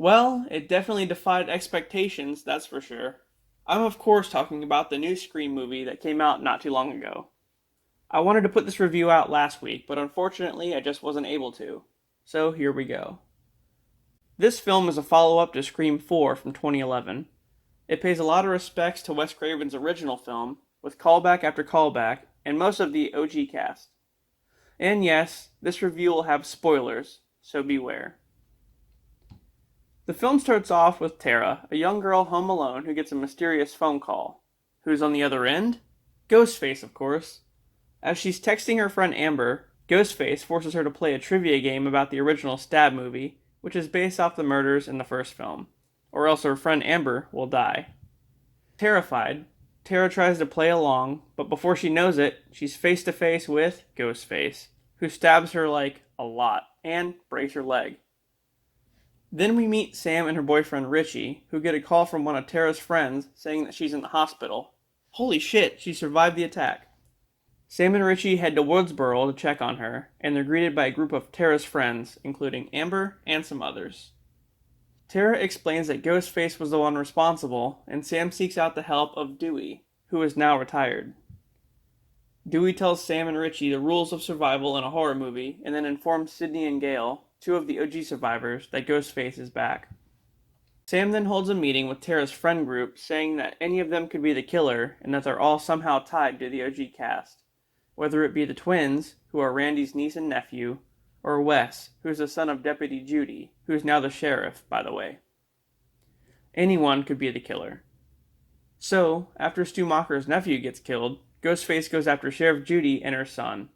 Well, it definitely defied expectations, that's for sure. I'm of course talking about the new Scream movie that came out not too long ago. I wanted to put this review out last week, but unfortunately I just wasn't able to. So here we go. This film is a follow-up to Scream 4 from 2011. It pays a lot of respects to Wes Craven's original film, with callback after callback, and most of the OG cast. And yes, this review will have spoilers, so beware. The film starts off with Tara, a young girl home alone who gets a mysterious phone call. Who's on the other end? Ghostface, of course. As she's texting her friend Amber, Ghostface forces her to play a trivia game about the original Stab movie, which is based off the murders in the first film, or else her friend Amber will die. Terrified, Tara tries to play along, but before she knows it, she's face to face with Ghostface, who stabs her like a lot and breaks her leg. Then we meet Sam and her boyfriend Richie, who get a call from one of Tara's friends saying that she's in the hospital. Holy shit, she survived the attack. Sam and Richie head to Woodsboro to check on her, and they're greeted by a group of Tara's friends, including Amber and some others. Tara explains that Ghostface was the one responsible, and Sam seeks out the help of Dewey, who is now retired. Dewey tells Sam and Richie the rules of survival in a horror movie, and then informs Sidney and Gail, two of the OG survivors, that Ghostface is back. Sam then holds a meeting with Tara's friend group, saying that any of them could be the killer, and that they're all somehow tied to the OG cast. Whether it be the twins, who are Randy's niece and nephew, or Wes, who's the son of Deputy Judy, who's now the sheriff, by the way. Anyone could be the killer. So, after Stu Macher's nephew gets killed, Ghostface goes after Sheriff Judy and her son.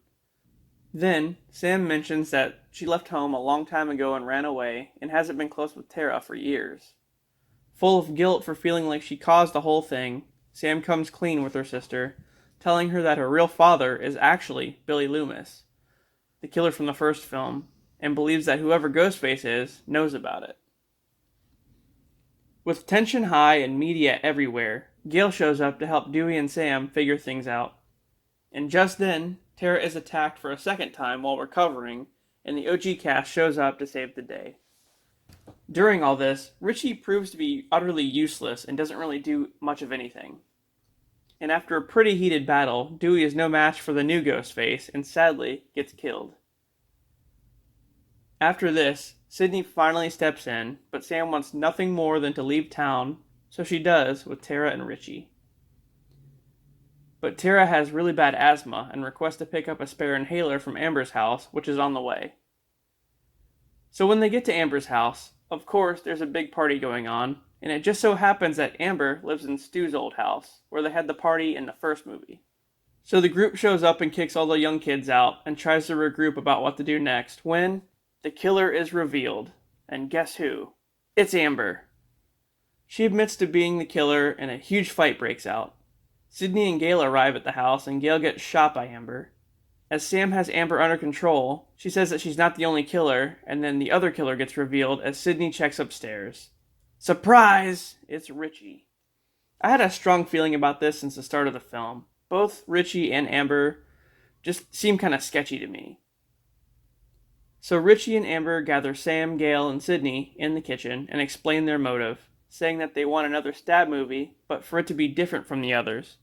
Then, Sam mentions that she left home a long time ago and ran away, and hasn't been close with Tara for years. Full of guilt for feeling like she caused the whole thing, Sam comes clean with her sister, telling her that her real father is actually Billy Loomis, the killer from the first film, and believes that whoever Ghostface is knows about it. With tension high and media everywhere, Gail shows up to help Dewey and Sam figure things out. And just then, Tara is attacked for a second time while recovering, and the OG cast shows up to save the day. During all this, Richie proves to be utterly useless and doesn't really do much of anything. And after a pretty heated battle, Dewey is no match for the new Ghostface and sadly gets killed. After this, Sidney finally steps in, but Sam wants nothing more than to leave town, so she does with Tara and Richie. But Tara has really bad asthma and requests to pick up a spare inhaler from Amber's house, which is on the way. So when they get to Amber's house, of course there's a big party going on, and it just so happens that Amber lives in Stu's old house, where they had the party in the first movie. So the group shows up and kicks all the young kids out, and tries to regroup about what to do next, when the killer is revealed. And guess who? It's Amber. She admits to being the killer, and a huge fight breaks out. Sidney and Gail arrive at the house, and Gail gets shot by Amber. As Sam has Amber under control, she says that she's not the only killer, and then the other killer gets revealed as Sidney checks upstairs. Surprise! It's Richie. I had a strong feeling about this since the start of the film. Both Richie and Amber just seem kind of sketchy to me. So Richie and Amber gather Sam, Gail, and Sidney in the kitchen and explain their motive, saying that they want another Stab movie, but for it to be different from the others.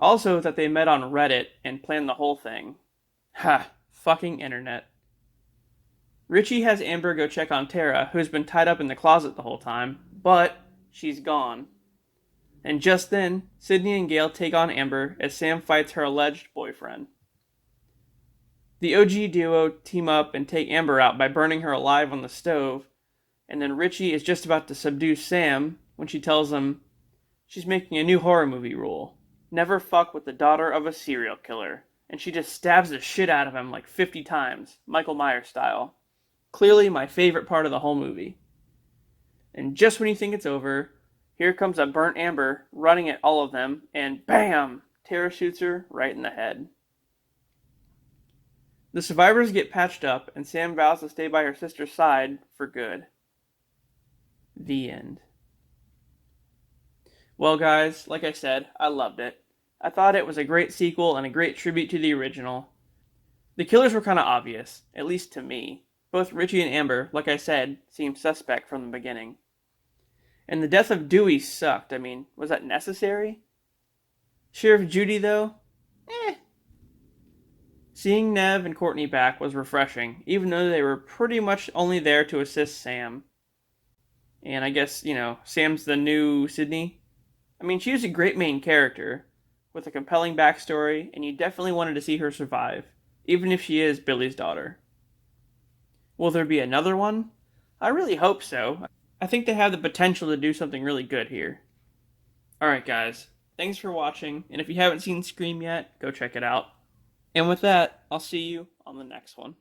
Also that they met on Reddit and planned the whole thing. Ha! Fucking internet. Richie has Amber go check on Tara, who's been tied up in the closet the whole time, but she's gone. And just then, Sidney and Gail take on Amber as Sam fights her alleged boyfriend. The OG duo team up and take Amber out by burning her alive on the stove, and then Richie is just about to subdue Sam when she tells him she's making a new horror movie rule. Never fuck with the daughter of a serial killer. And she just stabs the shit out of him like 50 times, Michael Myers style. Clearly my favorite part of the whole movie. And just when you think it's over, here comes a burnt Amber running at all of them, and BAM! Tara shoots her right in the head. The survivors get patched up, and Sam vows to stay by her sister's side for good. The end. Well guys, like I said, I loved it. I thought it was a great sequel and a great tribute to the original. The killers were kind of obvious, at least to me. Both Richie and Amber, like I said, seemed suspect from the beginning. And the death of Dewey sucked. I mean, was that necessary? Sheriff Judy, though? Eh. Seeing Nev and Courtney back was refreshing, even though they were pretty much only there to assist Sam. And I guess, Sam's the new Sidney. I mean, she was a great main character, with a compelling backstory, and you definitely wanted to see her survive, even if she is Billy's daughter. Will there be another one? I really hope so. I think they have the potential to do something really good here. Alright, guys. Thanks for watching, and if you haven't seen Scream yet, go check it out. And with that, I'll see you on the next one.